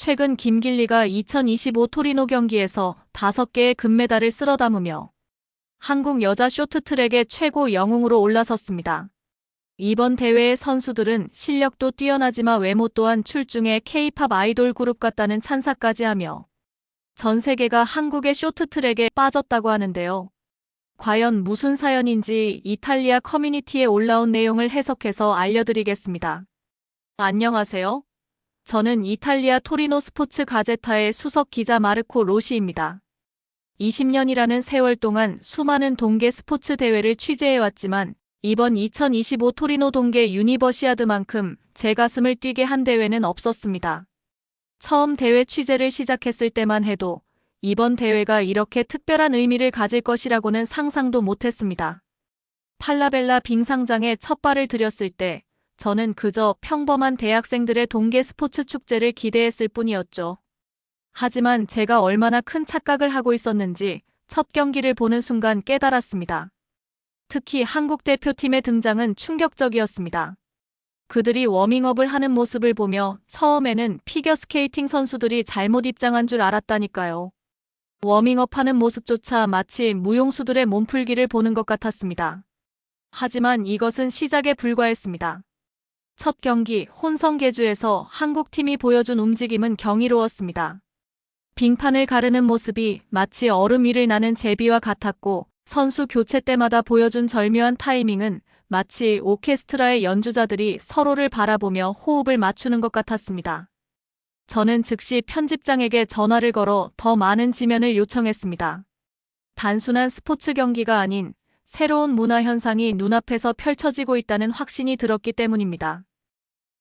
최근 김길리가 2025 토리노 경기에서 5개의 금메달을 쓸어 담으며 한국 여자 쇼트트랙의 최고 영웅으로 올라섰습니다. 이번 대회의 선수들은 실력도 뛰어나지만 외모 또한 출중해 K-팝 아이돌 그룹 같다는 찬사까지 하며 전 세계가 한국의 쇼트트랙에 빠졌다고 하는데요. 과연 무슨 사연인지 이탈리아 커뮤니티에 올라온 내용을 해석해서 알려드리겠습니다. 안녕하세요. 저는 이탈리아 토리노 스포츠 가제타의 수석 기자 마르코 로시입니다. 20년이라는 세월 동안 수많은 동계 스포츠 대회를 취재해왔지만 이번 2025 토리노 동계 유니버시아드만큼 제 가슴을 뛰게 한 대회는 없었습니다. 처음 대회 취재를 시작했을 때만 해도 이번 대회가 이렇게 특별한 의미를 가질 것이라고는 상상도 못했습니다. 팔라벨라 빙상장에 첫 발을 들였을 때 저는 그저 평범한 대학생들의 동계 스포츠 축제를 기대했을 뿐이었죠. 하지만 제가 얼마나 큰 착각을 하고 있었는지 첫 경기를 보는 순간 깨달았습니다. 특히 한국 대표팀의 등장은 충격적이었습니다. 그들이 워밍업을 하는 모습을 보며 처음에는 피겨스케이팅 선수들이 잘못 입장한 줄 알았다니까요. 워밍업하는 모습조차 마치 무용수들의 몸풀기를 보는 것 같았습니다. 하지만 이것은 시작에 불과했습니다. 첫 경기 혼성계주에서 한국팀이 보여준 움직임은 경이로웠습니다. 빙판을 가르는 모습이 마치 얼음 위를 나는 제비와 같았고 선수 교체 때마다 보여준 절묘한 타이밍은 마치 오케스트라의 연주자들이 서로를 바라보며 호흡을 맞추는 것 같았습니다. 저는 즉시 편집장에게 전화를 걸어 더 많은 지면을 요청했습니다. 단순한 스포츠 경기가 아닌 새로운 문화 현상이 눈앞에서 펼쳐지고 있다는 확신이 들었기 때문입니다.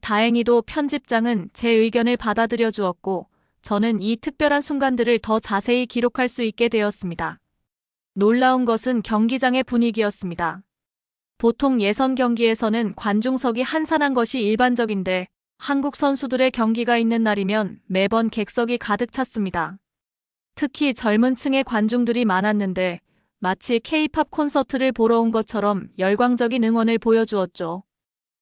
다행히도 편집장은 제 의견을 받아들여 주었고 저는 이 특별한 순간들을 더 자세히 기록할 수 있게 되었습니다. 놀라운 것은 경기장의 분위기였습니다. 보통 예선 경기에서는 관중석이 한산한 것이 일반적인데 한국 선수들의 경기가 있는 날이면 매번 객석이 가득 찼습니다. 특히 젊은 층의 관중들이 많았는데 마치 K-팝 콘서트를 보러 온 것처럼 열광적인 응원을 보여주었죠.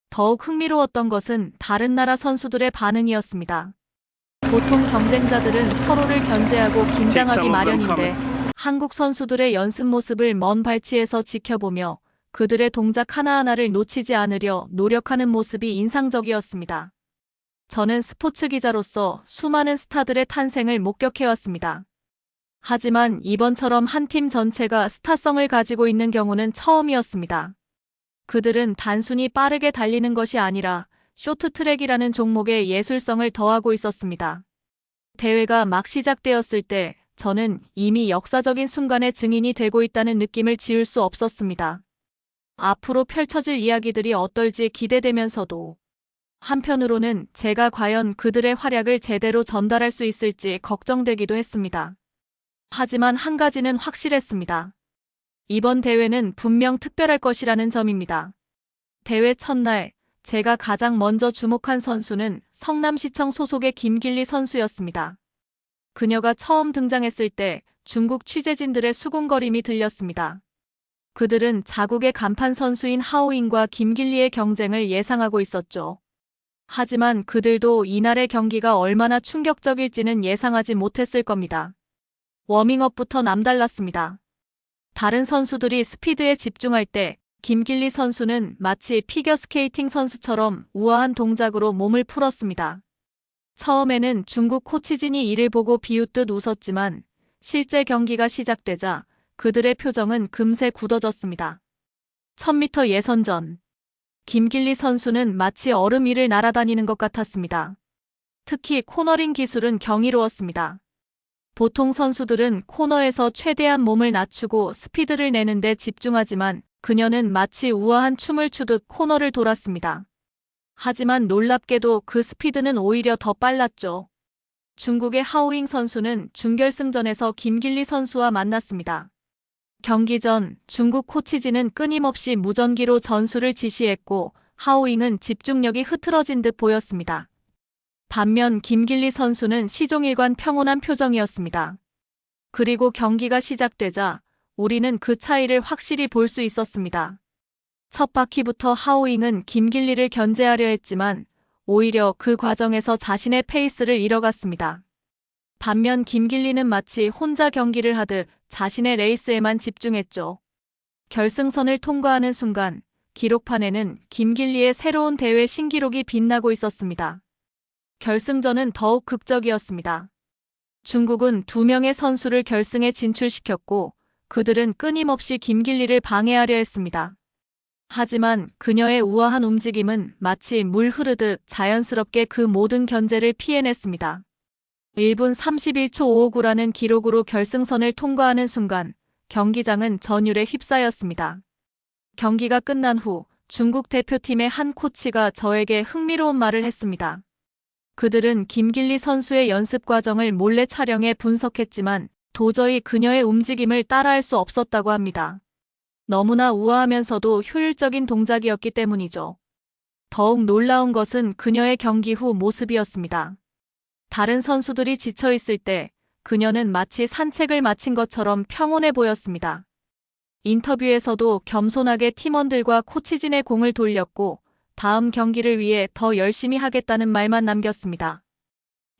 더욱 흥미로웠던 것은 다른 나라 선수들의 반응이었습니다. 보통 경쟁자들은 서로를 견제하고 긴장하기 마련인데 한국 선수들의 연습 모습을 먼 발치에서 지켜보며 그들의 동작 하나하나를 놓치지 않으려 노력하는 모습이 인상적이었습니다. 저는 스포츠 기자로서 수많은 스타들의 탄생을 목격해왔습니다. 하지만 이번처럼 한 팀 전체가 스타성을 가지고 있는 경우는 처음이었습니다. 그들은 단순히 빠르게 달리는 것이 아니라 쇼트트랙이라는 종목에 예술성을 더하고 있었습니다. 대회가 막 시작되었을 때 저는 이미 역사적인 순간의 증인이 되고 있다는 느낌을 지울 수 없었습니다. 앞으로 펼쳐질 이야기들이 어떨지 기대되면서도 한편으로는 제가 과연 그들의 활약을 제대로 전달할 수 있을지 걱정되기도 했습니다. 하지만 한 가지는 확실했습니다. 이번 대회는 분명 특별할 것이라는 점입니다. 대회 첫날 제가 가장 먼저 주목한 선수는 성남시청 소속의 김길리 선수였습니다. 그녀가 처음 등장했을 때 중국 취재진들의 수군거림이 들렸습니다. 그들은 자국의 간판 선수인 하오잉과 김길리의 경쟁을 예상하고 있었죠. 하지만 그들도 이날의 경기가 얼마나 충격적일지는 예상하지 못했을 겁니다. 워밍업부터 남달랐습니다. 다른 선수들이 스피드에 집중할 때 김길리 선수는 마치 피겨스케이팅 선수처럼 우아한 동작으로 몸을 풀었습니다. 처음에는 중국 코치진이 이를 보고 비웃듯 웃었지만 실제 경기가 시작되자 그들의 표정은 금세 굳어졌습니다. 1000m 예선전. 김길리 선수는 마치 얼음 위를 날아다니는 것 같았습니다. 특히 코너링 기술은 경이로웠습니다. 보통 선수들은 코너에서 최대한 몸을 낮추고 스피드를 내는 데 집중하지만 그녀는 마치 우아한 춤을 추듯 코너를 돌았습니다. 하지만 놀랍게도 그 스피드는 오히려 더 빨랐죠. 중국의 하오잉 선수는 준결승전에서 김길리 선수와 만났습니다. 경기 전 중국 코치진은 끊임없이 무전기로 전술을 지시했고 하오잉은 집중력이 흐트러진 듯 보였습니다. 반면 김길리 선수는 시종일관 평온한 표정이었습니다. 그리고 경기가 시작되자 우리는 그 차이를 확실히 볼 수 있었습니다. 첫 바퀴부터 하오잉은 김길리를 견제하려 했지만 오히려 그 과정에서 자신의 페이스를 잃어갔습니다. 반면 김길리는 마치 혼자 경기를 하듯 자신의 레이스에만 집중했죠. 결승선을 통과하는 순간 기록판에는 김길리의 새로운 대회 신기록이 빛나고 있었습니다. 결승전은 더욱 극적이었습니다. 중국은 2명의 선수를 결승에 진출시켰고 그들은 끊임없이 김길리를 방해하려 했습니다. 하지만 그녀의 우아한 움직임은 마치 물 흐르듯 자연스럽게 그 모든 견제를 피해냈습니다. 1분 31초 559라는 기록으로 결승선을 통과하는 순간 경기장은 전율에 휩싸였습니다. 경기가 끝난 후 중국 대표팀의 한 코치가 저에게 흥미로운 말을 했습니다. 그들은 김길리 선수의 연습 과정을 몰래 촬영해 분석했지만 도저히 그녀의 움직임을 따라할 수 없었다고 합니다. 너무나 우아하면서도 효율적인 동작이었기 때문이죠. 더욱 놀라운 것은 그녀의 경기 후 모습이었습니다. 다른 선수들이 지쳐 있을 때 그녀는 마치 산책을 마친 것처럼 평온해 보였습니다. 인터뷰에서도 겸손하게 팀원들과 코치진의 공을 돌렸고 다음 경기를 위해 더 열심히 하겠다는 말만 남겼습니다.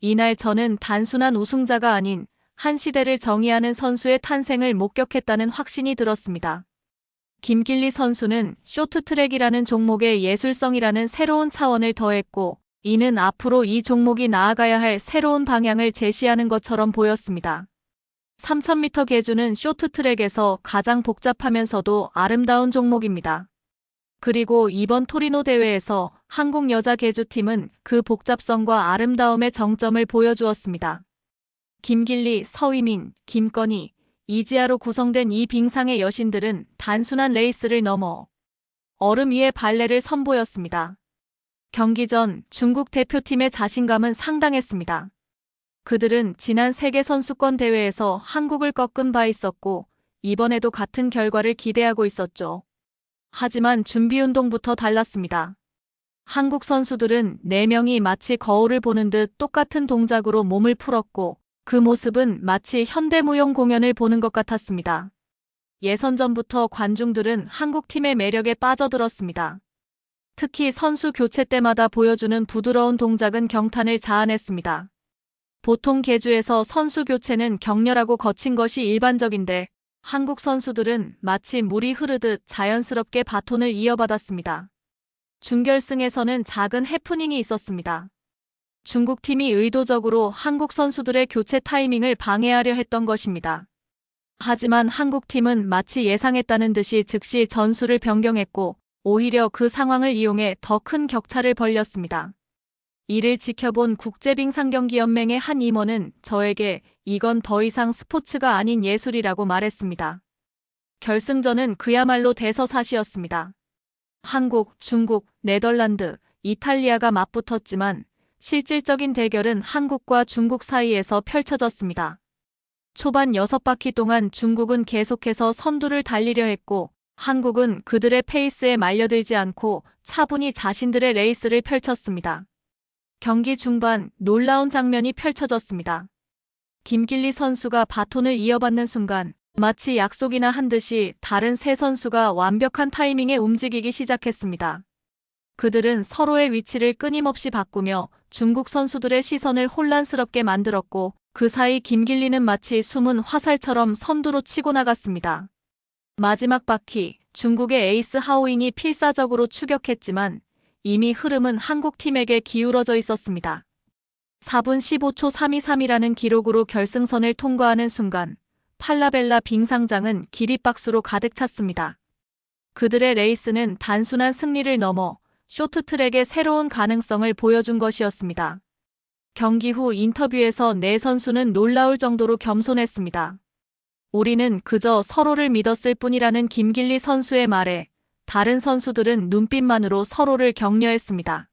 이날 저는 단순한 우승자가 아닌 한 시대를 정의하는 선수의 탄생을 목격했다는 확신이 들었습니다. 김길리 선수는 쇼트트랙이라는 종목의 예술성이라는 새로운 차원을 더했고 이는 앞으로 이 종목이 나아가야 할 새로운 방향을 제시하는 것처럼 보였습니다. 3000m 계주는 쇼트트랙에서 가장 복잡하면서도 아름다운 종목입니다. 그리고 이번 토리노 대회에서 한국 여자 계주팀은 그 복잡성과 아름다움의 정점을 보여주었습니다. 김길리, 서위민, 김건희, 이지아로 구성된 이 빙상의 여신들은 단순한 레이스를 넘어 얼음 위의 발레를 선보였습니다. 경기 전 중국 대표팀의 자신감은 상당했습니다. 그들은 지난 세계선수권 대회에서 한국을 꺾은 바 있었고 이번에도 같은 결과를 기대하고 있었죠. 하지만 준비운동부터 달랐습니다. 한국 선수들은 4명이 마치 거울을 보는 듯 똑같은 동작으로 몸을 풀었고 그 모습은 마치 현대무용 공연을 보는 것 같았습니다. 예선전부터 관중들은 한국팀의 매력에 빠져들었습니다. 특히 선수 교체 때마다 보여주는 부드러운 동작은 경탄을 자아냈습니다. 보통 계주에서 선수 교체는 격렬하고 거친 것이 일반적인데 한국 선수들은 마치 물이 흐르듯 자연스럽게 바톤을 이어받았습니다. 준결승에서는 작은 해프닝이 있었습니다. 중국팀이 의도적으로 한국 선수들의 교체 타이밍을 방해하려 했던 것입니다. 하지만 한국팀은 마치 예상했다는 듯이 즉시 전술을 변경했고 오히려 그 상황을 이용해 더 큰 격차를 벌렸습니다. 이를 지켜본 국제빙상경기연맹의 한 임원은 저에게 이건 더 이상 스포츠가 아닌 예술이라고 말했습니다. 결승전은 그야말로 대서사시였습니다. 한국, 중국, 네덜란드, 이탈리아가 맞붙었지만 실질적인 대결은 한국과 중국 사이에서 펼쳐졌습니다. 초반 6바퀴 동안 중국은 계속해서 선두를 달리려 했고 한국은 그들의 페이스에 말려들지 않고 차분히 자신들의 레이스를 펼쳤습니다. 경기 중반 놀라운 장면이 펼쳐졌습니다. 김길리 선수가 바톤을 이어받는 순간 마치 약속이나 한 듯이 다른 세 선수가 완벽한 타이밍에 움직이기 시작했습니다. 그들은 서로의 위치를 끊임없이 바꾸며 중국 선수들의 시선을 혼란스럽게 만들었고 그 사이 김길리는 마치 숨은 화살처럼 선두로 치고 나갔습니다. 마지막 바퀴 중국의 에이스 하오잉이 필사적으로 추격했지만 이미 흐름은 한국팀에게 기울어져 있었습니다. 4분 15초 323이라는 기록으로 결승선을 통과하는 순간 팔라벨라 빙상장은 기립박수로 가득 찼습니다. 그들의 레이스는 단순한 승리를 넘어 쇼트트랙의 새로운 가능성을 보여준 것이었습니다. 경기 후 인터뷰에서 네 선수는 놀라울 정도로 겸손했습니다. 우리는 그저 서로를 믿었을 뿐이라는 김길리 선수의 말에 다른 선수들은 눈빛만으로 서로를 격려했습니다.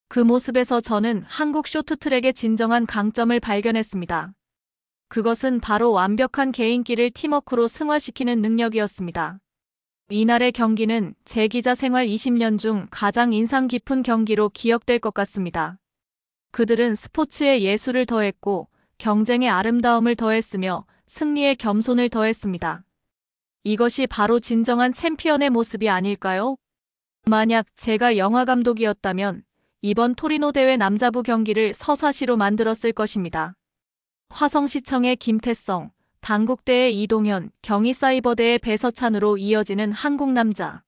그 모습에서 저는 한국 쇼트트랙의 진정한 강점을 발견했습니다. 그것은 바로 완벽한 개인기를 팀워크로 승화시키는 능력이었습니다. 이날의 경기는 제 기자 생활 20년 중 가장 인상 깊은 경기로 기억될 것 같습니다. 그들은 스포츠의 예술을 더했고 경쟁의 아름다움을 더했으며 승리의 겸손을 더했습니다. 이것이 바로 진정한 챔피언의 모습이 아닐까요? 만약 제가 영화 감독이었다면 이번 토리노 대회 남자부 경기를 서사시로 만들었을 것입니다. 화성시청의 김태성, 당국대의 이동현, 경희사이버대의 배서찬으로 이어지는 한국 남자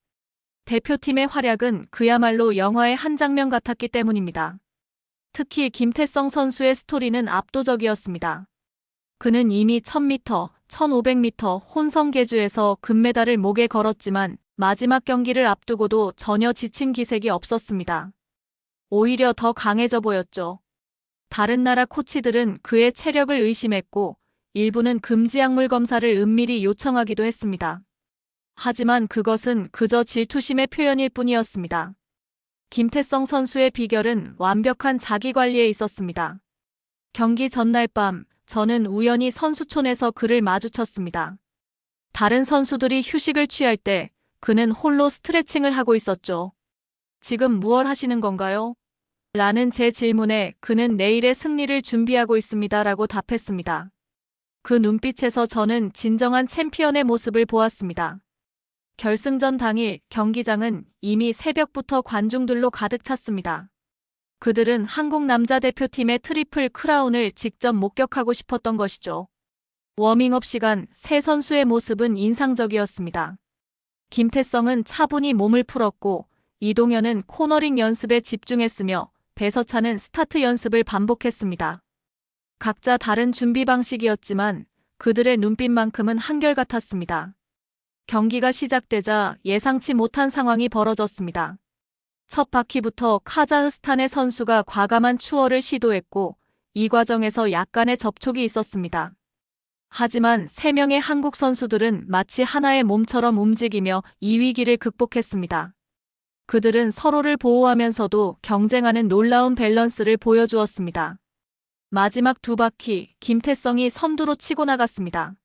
대표팀의 활약은 그야말로 영화의 한 장면 같았기 때문입니다. 특히 김태성 선수의 스토리는 압도적이었습니다. 그는 이미 1000m, 1500m 혼성 계주에서 금메달을 목에 걸었지만 마지막 경기를 앞두고도 전혀 지친 기색이 없었습니다. 오히려 더 강해져 보였죠. 다른 나라 코치들은 그의 체력을 의심했고 일부는 금지 약물 검사를 은밀히 요청하기도 했습니다. 하지만 그것은 그저 질투심의 표현일 뿐이었습니다. 김태성 선수의 비결은 완벽한 자기관리에 있었습니다. 경기 전날 밤 저는 우연히 선수촌에서 그를 마주쳤습니다. 다른 선수들이 휴식을 취할 때 그는 홀로 스트레칭을 하고 있었죠. 지금 무얼 하시는 건가요? 라는 제 질문에 그는 내일의 승리를 준비하고 있습니다 라고 답했습니다. 그 눈빛에서 저는 진정한 챔피언의 모습을 보았습니다. 결승전 당일 경기장은 이미 새벽부터 관중들로 가득 찼습니다. 그들은 한국 남자 대표팀의 트리플 크라운을 직접 목격하고 싶었던 것이죠. 워밍업 시간 세 선수의 모습은 인상적이었습니다. 김태성은 차분히 몸을 풀었고 이동현은 코너링 연습에 집중했으며 배서찬은 스타트 연습을 반복했습니다. 각자 다른 준비 방식이었지만 그들의 눈빛만큼은 한결같았습니다. 경기가 시작되자 예상치 못한 상황이 벌어졌습니다. 첫 바퀴부터 카자흐스탄의 선수가 과감한 추월을 시도했고 이 과정에서 약간의 접촉이 있었습니다. 하지만 3명의 한국 선수들은 마치 하나의 몸처럼 움직이며 이 위기를 극복했습니다. 그들은 서로를 보호하면서도 경쟁하는 놀라운 밸런스를 보여주었습니다. 마지막 2바퀴 김태성이 선두로 치고 나갔습니다.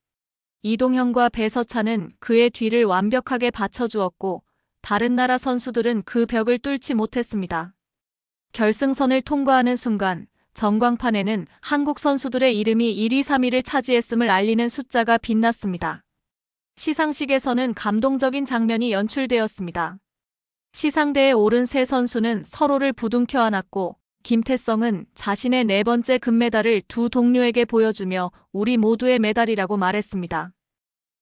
이동현과 배서찬은 그의 뒤를 완벽하게 받쳐주었고 다른 나라 선수들은 그 벽을 뚫지 못했습니다. 결승선을 통과하는 순간 전광판에는 한국 선수들의 이름이 1, 2, 3위를 차지했음을 알리는 숫자가 빛났습니다. 시상식에서는 감동적인 장면이 연출되었습니다. 시상대에 오른 세 선수는 서로를 부둥켜 안았고 김태성은 자신의 4번째 금메달을 두 동료에게 보여주며 우리 모두의 메달이라고 말했습니다.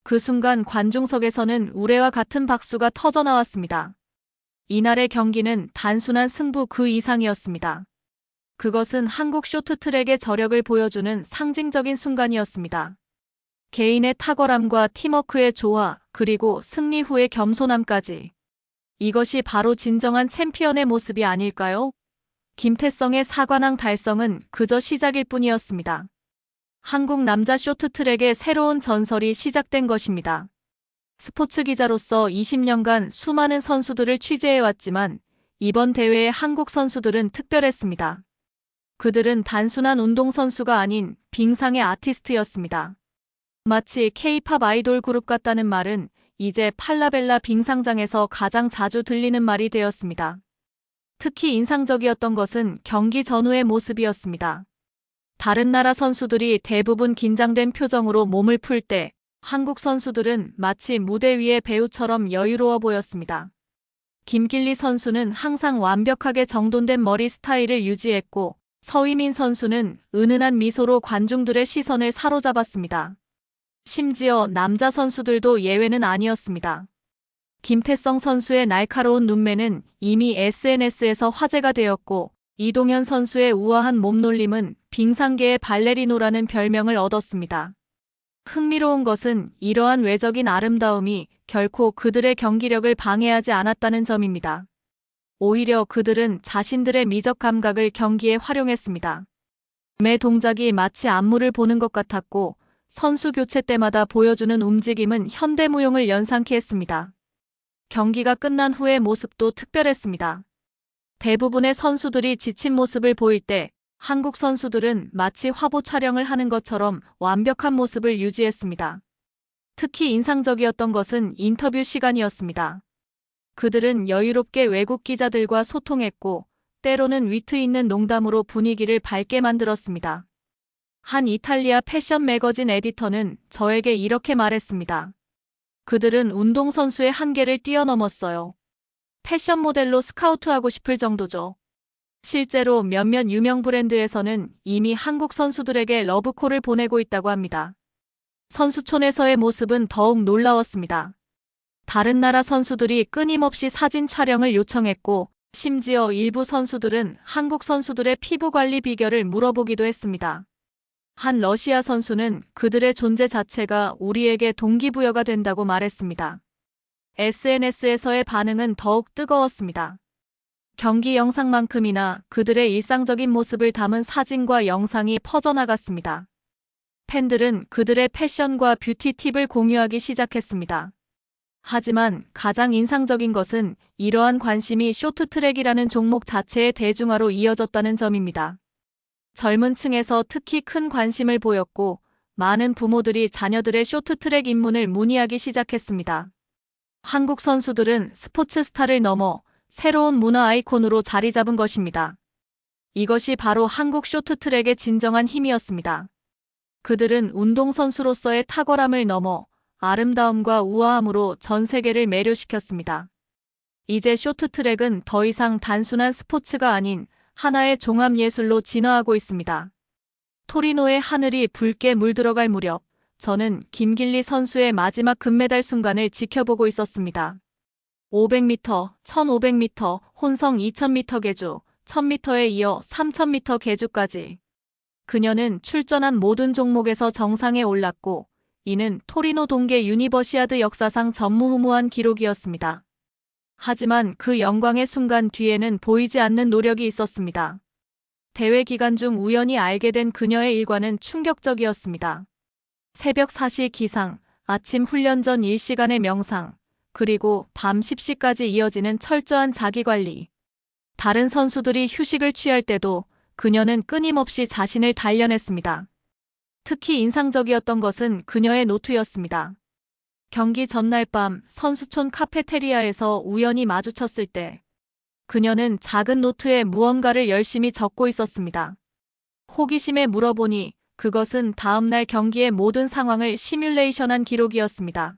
그 순간 관중석에서는 우레와 같은 박수가 터져나왔습니다. 이날의 경기는 단순한 승부 그 이상이었습니다. 그것은 한국 쇼트트랙의 저력을 보여주는 상징적인 순간이었습니다. 개인의 탁월함과 팀워크의 조화, 그리고 승리 후의 겸손함까지. 이것이 바로 진정한 챔피언의 모습이 아닐까요? 김태성의 4관왕 달성은 그저 시작일 뿐이었습니다. 한국 남자 쇼트트랙의 새로운 전설이 시작된 것입니다. 스포츠 기자로서 20년간 수많은 선수들을 취재해왔지만 이번 대회의 한국 선수들은 특별했습니다. 그들은 단순한 운동선수가 아닌 빙상의 아티스트였습니다. 마치 K-팝 아이돌 그룹 같다는 말은 이제 팔라벨라 빙상장에서 가장 자주 들리는 말이 되었습니다. 특히 인상적이었던 것은 경기 전후의 모습이었습니다. 다른 나라 선수들이 대부분 긴장된 표정으로 몸을 풀 때 한국 선수들은 마치 무대 위의 배우처럼 여유로워 보였습니다. 김길리 선수는 항상 완벽하게 정돈된 머리 스타일을 유지했고 서희민 선수는 은은한 미소로 관중들의 시선을 사로잡았습니다. 심지어 남자 선수들도 예외는 아니었습니다. 김태성 선수의 날카로운 눈매는 이미 SNS에서 화제가 되었고 이동현 선수의 우아한 몸놀림은 빙상계의 발레리노라는 별명을 얻었습니다. 흥미로운 것은 이러한 외적인 아름다움이 결코 그들의 경기력을 방해하지 않았다는 점입니다. 오히려 그들은 자신들의 미적 감각을 경기에 활용했습니다. 매 동작이 마치 안무를 보는 것 같았고 선수 교체 때마다 보여주는 움직임은 현대무용을 연상케 했습니다. 경기가 끝난 후의 모습도 특별했습니다. 대부분의 선수들이 지친 모습을 보일 때 한국 선수들은 마치 화보 촬영을 하는 것처럼 완벽한 모습을 유지했습니다. 특히 인상적이었던 것은 인터뷰 시간이었습니다. 그들은 여유롭게 외국 기자들과 소통했고 때로는 위트 있는 농담으로 분위기를 밝게 만들었습니다. 한 이탈리아 패션 매거진 에디터는 저에게 이렇게 말했습니다. 그들은 운동선수의 한계를 뛰어넘었어요. 패션 모델로 스카우트하고 싶을 정도죠. 실제로 몇몇 유명 브랜드에서는 이미 한국 선수들에게 러브콜을 보내고 있다고 합니다. 선수촌에서의 모습은 더욱 놀라웠습니다. 다른 나라 선수들이 끊임없이 사진 촬영을 요청했고, 심지어 일부 선수들은 한국 선수들의 피부 관리 비결을 물어보기도 했습니다. 한 러시아 선수는 그들의 존재 자체가 우리에게 동기부여가 된다고 말했습니다. SNS에서의 반응은 더욱 뜨거웠습니다. 경기 영상만큼이나 그들의 일상적인 모습을 담은 사진과 영상이 퍼져나갔습니다. 팬들은 그들의 패션과 뷰티 팁을 공유하기 시작했습니다. 하지만 가장 인상적인 것은 이러한 관심이 쇼트트랙이라는 종목 자체의 대중화로 이어졌다는 점입니다. 젊은 층에서 특히 큰 관심을 보였고, 많은 부모들이 자녀들의 쇼트트랙 입문을 문의하기 시작했습니다. 한국 선수들은 스포츠 스타를 넘어 새로운 문화 아이콘으로 자리 잡은 것입니다. 이것이 바로 한국 쇼트트랙의 진정한 힘이었습니다. 그들은 운동선수로서의 탁월함을 넘어 아름다움과 우아함으로 전 세계를 매료시켰습니다. 이제 쇼트트랙은 더 이상 단순한 스포츠가 아닌 하나의 종합예술로 진화하고 있습니다. 토리노의 하늘이 붉게 물들어갈 무렵, 저는 김길리 선수의 마지막 금메달 순간을 지켜보고 있었습니다. 500m, 1500m, 혼성 2000m 계주, 1000m에 이어 3000m 계주까지. 그녀는 출전한 모든 종목에서 정상에 올랐고, 이는 토리노 동계 유니버시아드 역사상 전무후무한 기록이었습니다. 하지만 그 영광의 순간 뒤에는 보이지 않는 노력이 있었습니다. 대회 기간 중 우연히 알게 된 그녀의 일과는 충격적이었습니다. 새벽 4시 기상, 아침 훈련 전 1시간의 명상, 그리고 밤 10시까지 이어지는 철저한 자기관리. 다른 선수들이 휴식을 취할 때도 그녀는 끊임없이 자신을 단련했습니다. 특히 인상적이었던 것은 그녀의 노트였습니다. 경기 전날 밤 선수촌 카페테리아에서 우연히 마주쳤을 때 그녀는 작은 노트에 무언가를 열심히 적고 있었습니다. 호기심에 물어보니 그것은 다음날 경기의 모든 상황을 시뮬레이션한 기록이었습니다.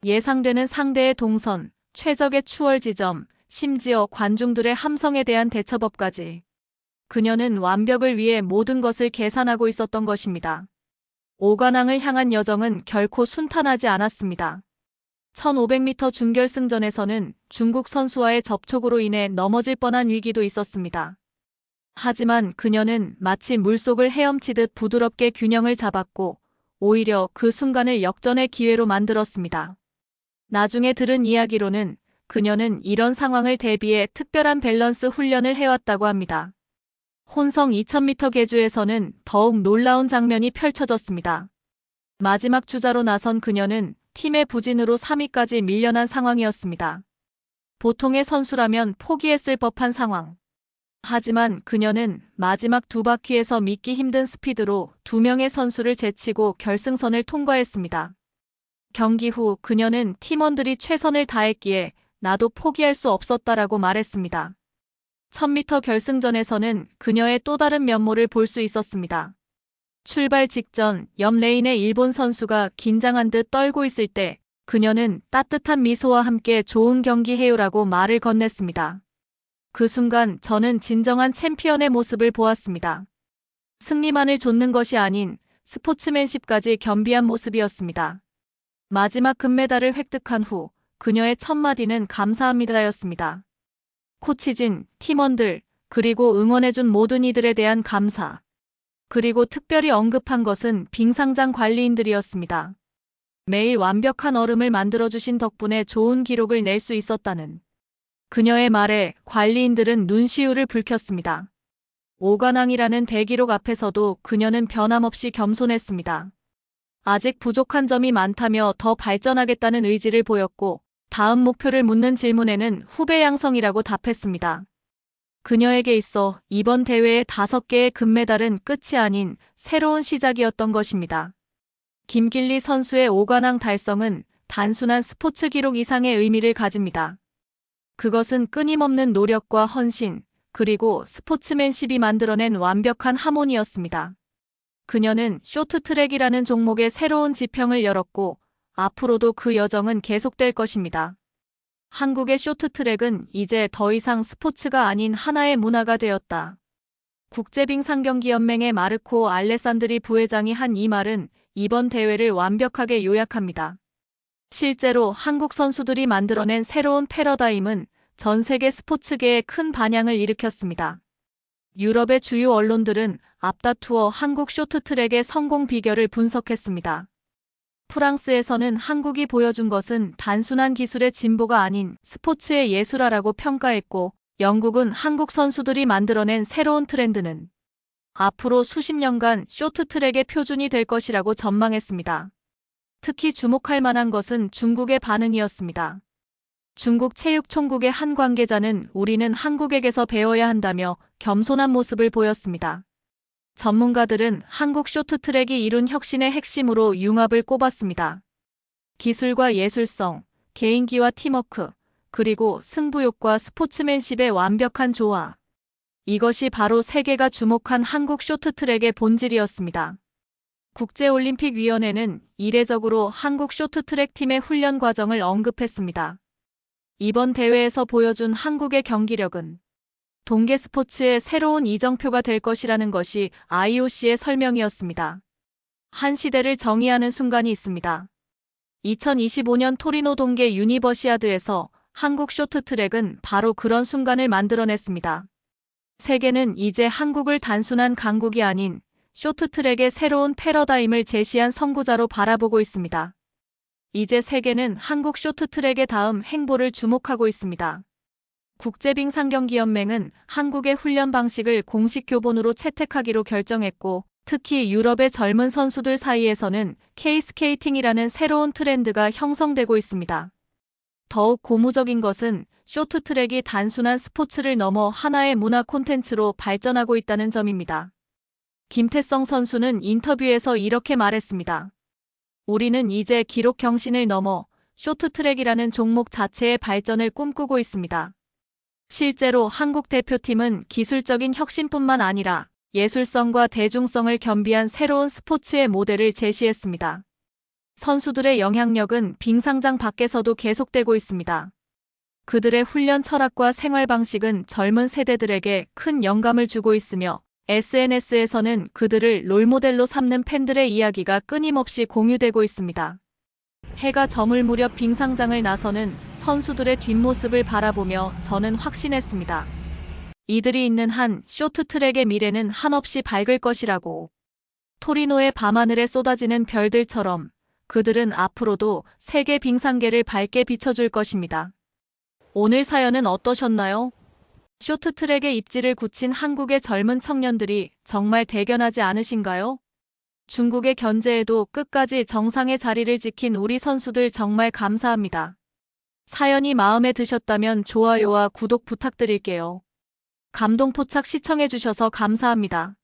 예상되는 상대의 동선, 최적의 추월 지점, 심지어 관중들의 함성에 대한 대처법까지. 그녀는 완벽을 위해 모든 것을 계산하고 있었던 것입니다. 오관왕을 향한 여정은 결코 순탄하지 않았습니다. 1500m 준결승전에서는 중국 선수와의 접촉으로 인해 넘어질 뻔한 위기도 있었습니다. 하지만 그녀는 마치 물속을 헤엄치듯 부드럽게 균형을 잡았고 오히려 그 순간을 역전의 기회로 만들었습니다. 나중에 들은 이야기로는 그녀는 이런 상황을 대비해 특별한 밸런스 훈련을 해왔다고 합니다. 혼성 2000m 계주에서는 더욱 놀라운 장면이 펼쳐졌습니다. 마지막 주자로 나선 그녀는 팀의 부진으로 3위까지 밀려난 상황이었습니다. 보통의 선수라면 포기했을 법한 상황. 하지만 그녀는 마지막 두 바퀴에서 믿기 힘든 스피드로 두 명의 선수를 제치고 결승선을 통과했습니다. 경기 후 그녀는 팀원들이 최선을 다했기에 나도 포기할 수 없었다라고 말했습니다. 1000m 결승전에서는 그녀의 또 다른 면모를 볼 수 있었습니다. 출발 직전 옆 레인의 일본 선수가 긴장한 듯 떨고 있을 때 그녀는 따뜻한 미소와 함께 좋은 경기 해요라고 말을 건넸습니다. 그 순간 저는 진정한 챔피언의 모습을 보았습니다. 승리만을 좇는 것이 아닌 스포츠맨십까지 겸비한 모습이었습니다. 마지막 금메달을 획득한 후 그녀의 첫 마디는 감사합니다였습니다. 코치진, 팀원들, 그리고 응원해준 모든 이들에 대한 감사. 그리고 특별히 언급한 것은 빙상장 관리인들이었습니다. 매일 완벽한 얼음을 만들어주신 덕분에 좋은 기록을 낼 수 있었다는 그녀의 말에 관리인들은 눈시울을 붉혔습니다. 오관왕이라는 대기록 앞에서도 그녀는 변함없이 겸손했습니다. 아직 부족한 점이 많다며 더 발전하겠다는 의지를 보였고 다음 목표를 묻는 질문에는 후배 양성이라고 답했습니다. 그녀에게 있어 이번 대회의 5개의 금메달은 끝이 아닌 새로운 시작이었던 것입니다. 김길리 선수의 오관왕 달성은 단순한 스포츠 기록 이상의 의미를 가집니다. 그것은 끊임없는 노력과 헌신, 그리고 스포츠맨십이 만들어낸 완벽한 하모니였습니다. 그녀는 쇼트트랙이라는 종목의 새로운 지평을 열었고 앞으로도 그 여정은 계속될 것입니다. 한국의 쇼트트랙은 이제 더 이상 스포츠가 아닌 하나의 문화가 되었다. 국제빙상경기연맹의 마르코 알레산드리 부회장이 한 이 말은 이번 대회를 완벽하게 요약합니다. 실제로 한국 선수들이 만들어낸 새로운 패러다임은 전 세계 스포츠계에 큰 반향을 일으켰습니다. 유럽의 주요 언론들은 앞다투어 한국 쇼트트랙의 성공 비결을 분석했습니다. 프랑스에서는 한국이 보여준 것은 단순한 기술의 진보가 아닌 스포츠의 예술화라고 평가했고, 영국은 한국 선수들이 만들어낸 새로운 트렌드는 앞으로 수십 년간 쇼트트랙의 표준이 될 것이라고 전망했습니다. 특히 주목할 만한 것은 중국의 반응이었습니다. 중국 체육총국의 한 관계자는 우리는 한국에게서 배워야 한다며 겸손한 모습을 보였습니다. 전문가들은 한국 쇼트트랙이 이룬 혁신의 핵심으로 융합을 꼽았습니다. 기술과 예술성, 개인기와 팀워크, 그리고 승부욕과 스포츠맨십의 완벽한 조화. 이것이 바로 세계가 주목한 한국 쇼트트랙의 본질이었습니다. 국제올림픽위원회는 이례적으로 한국 쇼트트랙 팀의 훈련 과정을 언급했습니다. 이번 대회에서 보여준 한국의 경기력은 동계 스포츠의 새로운 이정표가 될 것이라는 것이 IOC의 설명이었습니다. 한 시대를 정의하는 순간이 있습니다. 2025년 토리노 동계 유니버시아드에서 한국 쇼트트랙은 바로 그런 순간을 만들어냈습니다. 세계는 이제 한국을 단순한 강국이 아닌 쇼트트랙의 새로운 패러다임을 제시한 선구자로 바라보고 있습니다. 이제 세계는 한국 쇼트트랙의 다음 행보를 주목하고 있습니다. 국제빙상경기연맹은 한국의 훈련 방식을 공식 교본으로 채택하기로 결정했고, 특히 유럽의 젊은 선수들 사이에서는 K스케이팅이라는 새로운 트렌드가 형성되고 있습니다. 더욱 고무적인 것은 쇼트트랙이 단순한 스포츠를 넘어 하나의 문화 콘텐츠로 발전하고 있다는 점입니다. 김태성 선수는 인터뷰에서 이렇게 말했습니다. 우리는 이제 기록 경신을 넘어 쇼트트랙이라는 종목 자체의 발전을 꿈꾸고 있습니다. 실제로 한국 대표팀은 기술적인 혁신뿐만 아니라 예술성과 대중성을 겸비한 새로운 스포츠의 모델을 제시했습니다. 선수들의 영향력은 빙상장 밖에서도 계속되고 있습니다. 그들의 훈련 철학과 생활 방식은 젊은 세대들에게 큰 영감을 주고 있으며, SNS에서는 그들을 롤모델로 삼는 팬들의 이야기가 끊임없이 공유되고 있습니다. 해가 저물 무렵 빙상장을 나서는 선수들의 뒷모습을 바라보며 저는 확신했습니다. 이들이 있는 한 쇼트트랙의 미래는 한없이 밝을 것이라고. 토리노의 밤하늘에 쏟아지는 별들처럼 그들은 앞으로도 세계 빙상계를 밝게 비춰줄 것입니다. 오늘 사연은 어떠셨나요? 쇼트트랙에 입지를 굳힌 한국의 젊은 청년들이 정말 대견하지 않으신가요? 중국의 견제에도 끝까지 정상의 자리를 지킨 우리 선수들 정말 감사합니다. 사연이 마음에 드셨다면 좋아요와 구독 부탁드릴게요. 감동포착 시청해주셔서 감사합니다.